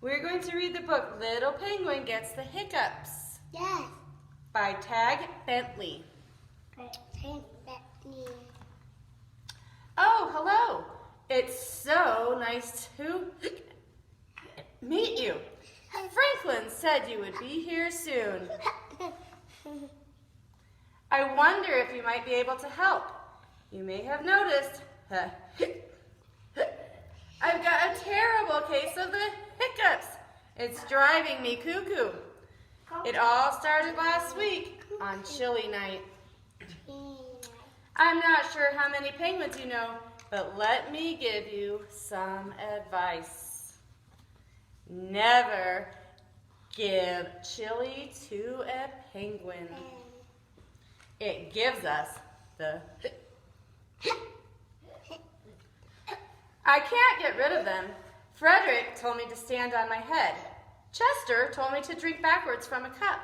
We're going to read the book Little Penguin Gets the Hiccups. Yes. By Tadgh Bentley. Oh, hello. It's so nice to meet you. Franklin said you would be here soon. I wonder if you might be able to help. You may have noticed I've got a terrible case of the hiccups. It's driving me cuckoo. It all started last week on chilly night. I'm not sure how many penguins you know, but let me give you some advice. Never give chili to a penguin. It gives us the I can't get rid of them. Frederick told me to stand on my head. Chester told me to drink backwards from a cup.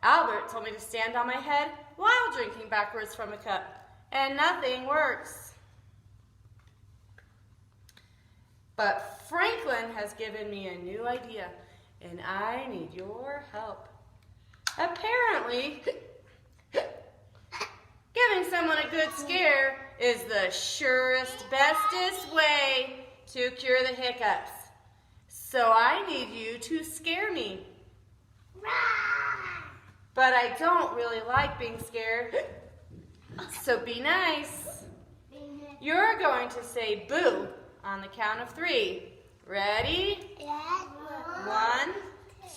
Albert told me to stand on my head while drinking backwards from a cup. And nothing works. But Franklin has given me a new idea, and I need your help. Apparently, giving someone a good scare is the surest, bestest way to cure the hiccups. So I need you to scare me. But I don't really like being scared. So be nice. You're going to say boo on the count of 3. Ready? 1,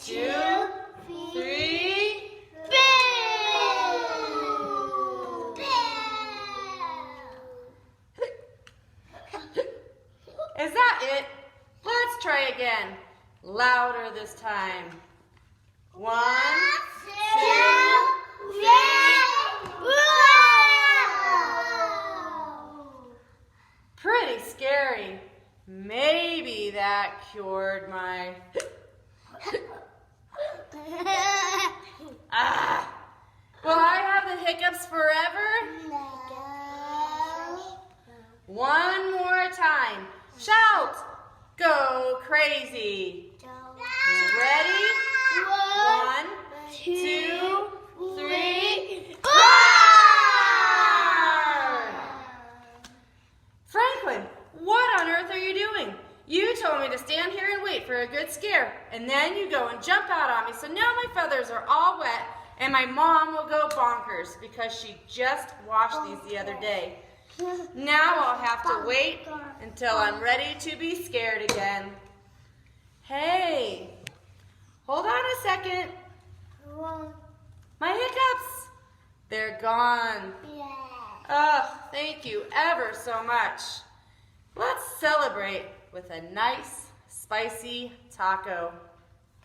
2, 3. Is that it? Let's try again. Louder this time. 1, 2, 3. Pretty scary. Maybe that cured my... Will I have the hiccups forever? No. One more time. Shout! Go crazy. Ready? 1, 2, 3. Franklin, what on earth are you doing? You told me to stand here and wait for a good scare, and then you go and jump out on me, so now my feathers are all wet, and my mom will go bonkers because she just washed these the other day. Now I'll have to wait until I'm ready to be scared again. Hey, hold on a second. My hiccups, they're gone. Oh, thank you ever so much. Let's celebrate with a nice, spicy taco.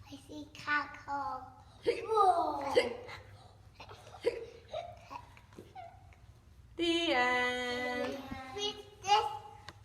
Spicy taco.